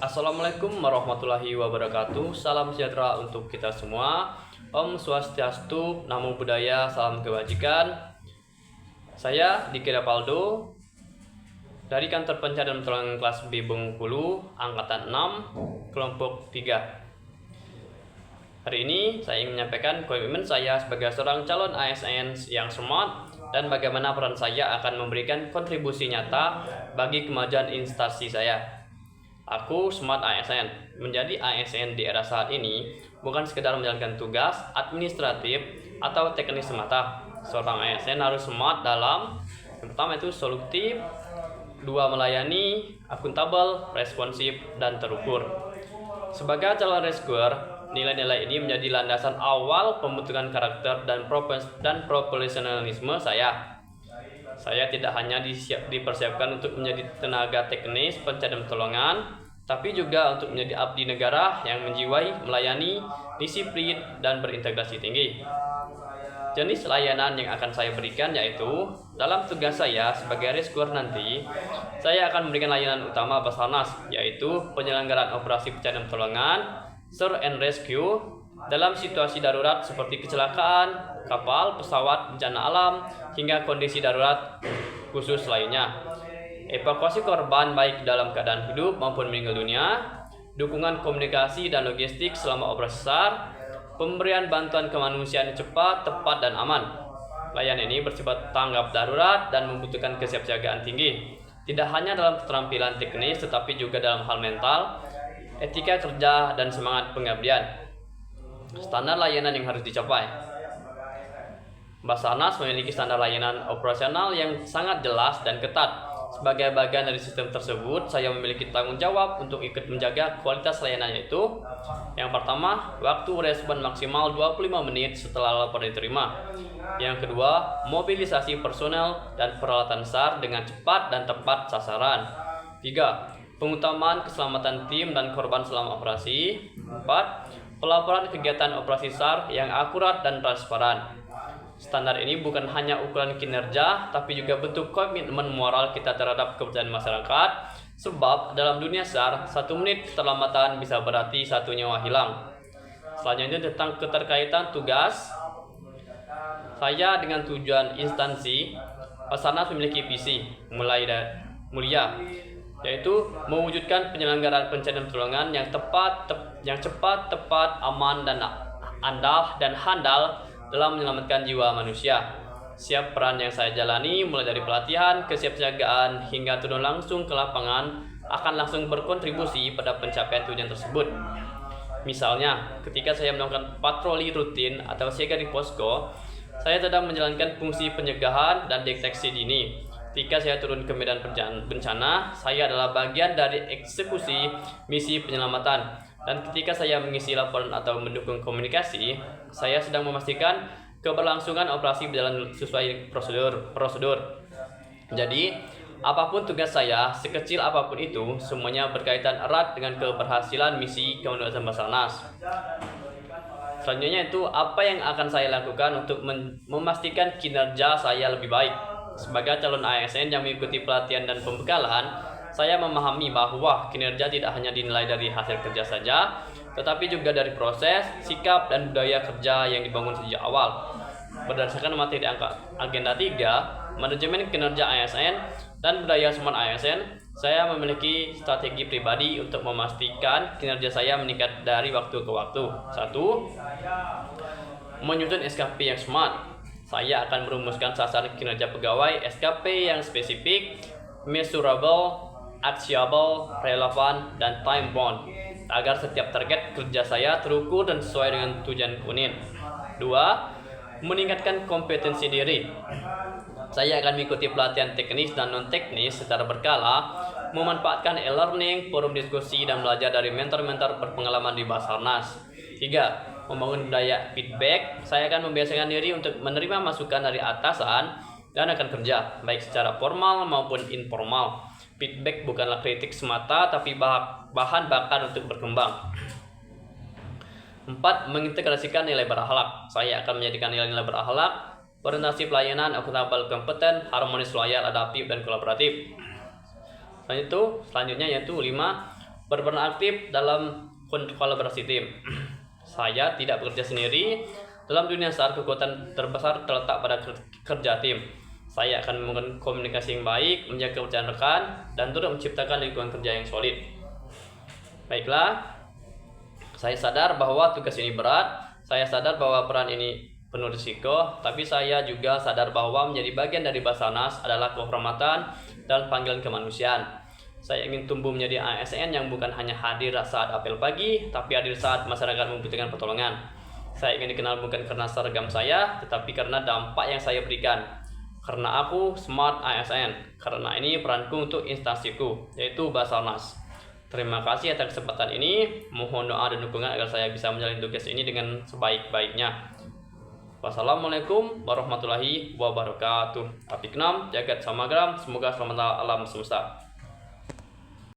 Assalamualaikum warahmatullahi wabarakatuh. Salam sejahtera untuk kita semua. Om Swastiastu, Namo Buddhaya, salam kebajikan. Saya Diki Rapaldo dari Kantor Pencarian Pertolongan kelas B Bengkulu, angkatan 6, kelompok 3. Hari ini saya ingin menyampaikan komitmen saya sebagai seorang calon ASN yang smart dan bagaimana peran saya akan memberikan kontribusi nyata bagi kemajuan instansi saya. Aku Smart ASN. Menjadi ASN di era saat ini bukan sekedar menjalankan tugas administratif atau teknis semata. Seorang ASN harus smart dalam yang pertama itu solutif, dua melayani, akuntabel, responsif, dan terukur. Sebagai calon rescuer, nilai-nilai ini menjadi landasan awal pembentukan karakter dan profesionalisme saya. Saya tidak hanya dipersiapkan untuk menjadi tenaga teknis pencarian pertolongan, tapi juga untuk menjadi abdi negara yang menjiwai, melayani, disiplin, dan berintegrasi tinggi. Jenis layanan yang akan saya berikan yaitu, dalam tugas saya sebagai rescuer nanti, saya akan memberikan layanan utama Basarnas, yaitu penyelenggaraan operasi pencarian pertolongan, search and rescue, dalam situasi darurat seperti kecelakaan, kapal, pesawat, bencana alam, hingga kondisi darurat khusus lainnya. Evakuasi korban baik dalam keadaan hidup maupun meninggal dunia, dukungan komunikasi dan logistik selama operasi SAR, pemberian bantuan kemanusiaan cepat, tepat, dan aman. Layanan ini bersifat tanggap darurat dan membutuhkan kesiapsiagaan tinggi, tidak hanya dalam keterampilan teknis tetapi juga dalam hal mental, etika kerja, dan semangat pengabdian. Standar layanan yang harus dicapai. Basarnas memiliki standar layanan operasional yang sangat jelas dan ketat. Sebagai bagian dari sistem tersebut, saya memiliki tanggung jawab untuk ikut menjaga kualitas layanan, yaitu yang pertama, waktu respon maksimal 25 menit setelah laporan diterima. Yang kedua, mobilisasi personel dan peralatan SAR dengan cepat dan tepat sasaran. 3. Pengutamaan keselamatan tim dan korban selama operasi. 4. Pelaporan kegiatan operasi SAR yang akurat dan transparan. Standar ini bukan hanya ukuran kinerja, tapi juga bentuk komitmen moral kita terhadap kepercayaan masyarakat. Sebab dalam dunia SAR, 1 menit keterlambatan bisa berarti 1 nyawa hilang. Selanjutnya tentang keterkaitan tugas. Saya dengan tujuan instansi, Basarnas memiliki visi mulia, yaitu mewujudkan penyelenggaraan pencarian pertolongan yang cepat, tepat, aman, dan handal dalam menyelamatkan jiwa manusia. Setiap peran yang saya jalani, mulai dari pelatihan, kesiapsiagaan, hingga turun langsung ke lapangan, akan langsung berkontribusi pada pencapaian tujuan tersebut. Misalnya, ketika saya melakukan patroli rutin atau siaga di posko, saya sedang menjalankan fungsi pencegahan dan deteksi dini. Ketika saya turun ke medan bencana, saya adalah bagian dari eksekusi misi penyelamatan. Dan ketika saya mengisi laporan atau mendukung komunikasi, saya sedang memastikan keberlangsungan operasi berjalan sesuai prosedur. Jadi, apapun tugas saya, sekecil apapun itu, semuanya berkaitan erat dengan keberhasilan misi kemanusiaan Basarnas. Selanjutnya itu apa yang akan saya lakukan untuk memastikan kinerja saya lebih baik. Sebagai calon ASN yang mengikuti pelatihan dan pembekalan, saya memahami bahwa kinerja tidak hanya dinilai dari hasil kerja saja, tetapi juga dari proses, sikap, dan budaya kerja yang dibangun sejak awal. Berdasarkan materi agenda 3, manajemen kinerja ASN dan budaya smart ASN, saya memiliki strategi pribadi untuk memastikan kinerja saya meningkat dari waktu ke waktu. 1. Menyusun SKP yang smart. Saya akan merumuskan sasaran kinerja pegawai SKP yang spesifik, measurable, actionable, relevan, dan time bound agar setiap target kerja saya terukur dan sesuai dengan tujuan unit. 2. Meningkatkan kompetensi diri. Saya akan mengikuti pelatihan teknis dan non-teknis secara berkala, memanfaatkan e-learning, forum diskusi, dan belajar dari mentor-mentor berpengalaman di Basarnas. 3. Membangun budaya feedback. Saya akan membiasakan diri untuk menerima masukan dari atasan dan rekan kerja, baik secara formal maupun informal. Feedback bukanlah kritik semata, tapi bahan bakar untuk berkembang. 4. Mengintegrasikan nilai berakhlak. Saya akan menjadikan nilai-nilai berakhlak, orientasi pelayanan, akuntabel, kompeten, harmonis, loyal, adaptif, dan kolaboratif. Selanjutnya yaitu 5. berperan aktif dalam kolaborasi tim. Saya tidak bekerja sendiri. Dalam dunia saat kekuatan terbesar terletak pada kerja tim. Saya akan membangun komunikasi yang baik, menjaga kepercayaan rekan, dan turut menciptakan lingkungan kerja yang solid. Baiklah, saya sadar bahwa tugas ini berat. Saya sadar bahwa peran ini penuh risiko, tapi saya juga sadar bahwa menjadi bagian dari Basarnas adalah kehormatan dan panggilan kemanusiaan. Saya ingin tumbuh menjadi ASN yang bukan hanya hadir saat apel pagi, tapi hadir saat masyarakat membutuhkan pertolongan. Saya ingin dikenal bukan karena seragam saya, tetapi karena dampak yang saya berikan. Karena aku Smart ASN, karena ini peranku untuk instansiku, yaitu Basarnas. Terima kasih atas kesempatan ini. Mohon doa dan dukungan agar saya bisa menjalani tugas ini dengan sebaik-baiknya. Wassalamualaikum warahmatullahi wabarakatuh. Apiknam, jagat samagram, semoga selamat alam semesta.